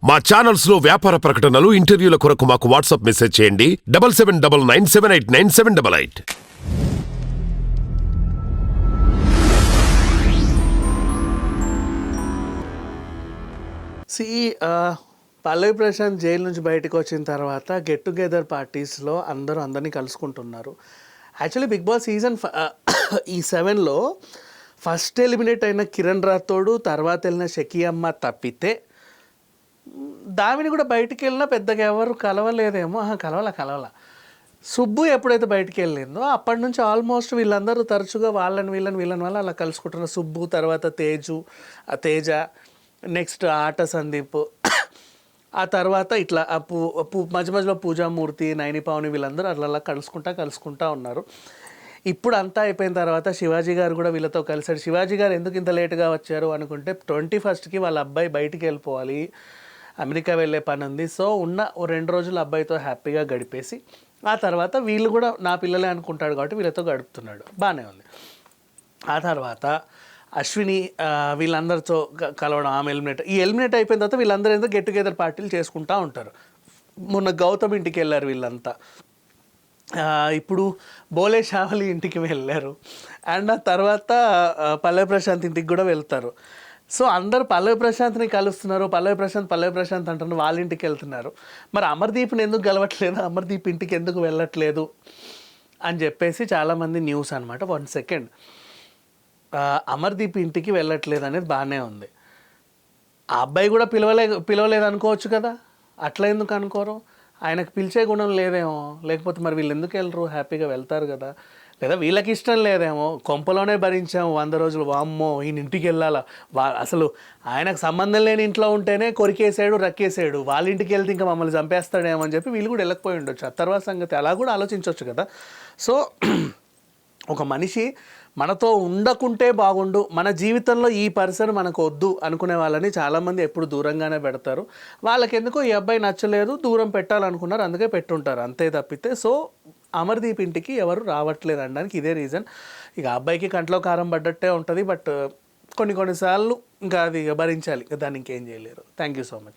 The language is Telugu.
మా ఛానల్స్ లో వ్యాపార ప్రకటనలు ఇంటర్వ్యూల కొరకు మాకు వాట్సాప్ మెసేజ్ చేయండి 7799978978. పల్లవి ప్రశాంత్ జైలు నుంచి బయటకు వచ్చిన తర్వాత గెట్ టుగెదర్ పార్టీస్లో అందరినీ కలుసుకుంటున్నారు. యాక్చువల్లీ బిగ్ బాస్ సీజన్ ఈ 7లో ఫస్ట్ ఎలిమినేట్ అయిన కిరణ్ రాథోడ్, తర్వాత వెళ్ళిన షకీ అమ్మ తప్పితే దావిని కూడా బయటికి వెళ్ళినా పెద్దగా ఎవరు కలవలేదేమో. కలవల సుబ్బు ఎప్పుడైతే బయటికి వెళ్ళిందో అప్పటి నుంచి ఆల్మోస్ట్ వీళ్ళందరూ తరచుగా వీళ్ళని వల్ల అలా కలుసుకుంటున్నారు. సుబ్బు, తర్వాత తేజ, నెక్స్ట్ ఆట సందీప్, ఆ తర్వాత ఇట్లా మధ్య మధ్యలో పూజామూర్తి, నైని పావని వీళ్ళందరూ అట్లా కలుసుకుంటా ఉన్నారు. ఇప్పుడు అంతా అయిపోయిన తర్వాత శివాజీ గారు కూడా వీళ్ళతో కలిసాడు. శివాజీ గారు ఎందుకు ఇంత లేటుగా వచ్చారు అనుకుంటే 21st వాళ్ళ అబ్బాయి బయటికి వెళ్ళిపోవాలి, అమెరికా వెళ్ళే పని ఉంది. సో ఉన్న 2 రోజులు అబ్బాయితో హ్యాపీగా గడిపేసి ఆ తర్వాత వీళ్ళు కూడా నా పిల్లలే అనుకుంటాడు కాబట్టి వీళ్ళతో గడుపుతున్నాడు, బాగానే ఉంది. ఆ తర్వాత అశ్విని వీళ్ళందరితో కలవడం, ఆమె ఎలిమినేట్ అయిపోయిన తర్వాత వీళ్ళందరూ ఏదో గెట్ టుగెదర్ పార్టీలు చేసుకుంటూ ఉంటారు. మొన్న గౌతమ్ ఇంటికి వెళ్ళారు వీళ్ళంతా, ఇప్పుడు బోలే షావలి ఇంటికి వెళ్ళారు, అండ్ ఆ తర్వాత పల్లవి ప్రశాంత్ ఇంటికి కూడా వెళ్తారు. సో అందరూ పల్లవి ప్రశాంత్ని కలుస్తున్నారు, పల్లవి ప్రశాంత్ అంటున్నారు, వాళ్ళ ఇంటికి వెళ్తున్నారు. మరి అమర్దీప్ని ఎందుకు గెలవట్లేదు, అమర్దీప్ ఇంటికి ఎందుకు వెళ్ళట్లేదు అని చెప్పేసి చాలామంది న్యూస్ అనమాట. 1 సెకండ్, అమర్దీప్ ఇంటికి వెళ్ళట్లేదు అనేది బాగానే ఉంది. ఆ అబ్బాయి కూడా పిలవలేదు అనుకోవచ్చు కదా, అట్లా ఎందుకు అనుకోరు? ఆయనకు పిలిచే గుణం లేదేమో, లేకపోతే మరి వీళ్ళు ఎందుకు వెళ్ళరు, హ్యాపీగా వెళ్తారు కదా. లేదా వీళ్ళకి ఇష్టం లేదేమో, కొంపలోనే భరించాము 100 రోజులు, వామ్మో ఈయన ఇంటికి వెళ్ళాలా, అసలు ఆయనకు సంబంధం లేని ఇంట్లో ఉంటేనే కొరికేసాడు, రక్కేసాడు, వాళ్ళ ఇంటికి వెళ్తే ఇంకా మమ్మల్ని చంపేస్తాడేమో అని చెప్పి వీళ్ళు కూడా వెళ్ళకపోయి ఉండొచ్చు. ఆ తర్వాత సంగతి అలా కూడా ఆలోచించవచ్చు కదా. సో ఒక మనిషి మనతో ఉండకుంటే బాగుండు, మన జీవితంలో ఈ పర్సన్ మనకు వద్దు అనుకునే వాళ్ళని చాలామంది ఎప్పుడు దూరంగానే పెడతారు. వాళ్ళకెందుకో ఈ అబ్బాయి నచ్చలేదు, దూరం పెట్టాలనుకున్నారు, అందుకే పెట్టుంటారు, అంతే తప్పితే. సో అమర్దీప్ ఇంటికి ఎవరు రావట్లేదు అనడానికి ఇదే రీజన్. ఇక అబ్బాయికి కంట్లో కారం పడ్డట్టే ఉంటుంది, బట్ కొన్నిసార్లు ఇంకా అది భరించాలి, దాన్ని ఇంకేం చేయలేరు. Thank you so much.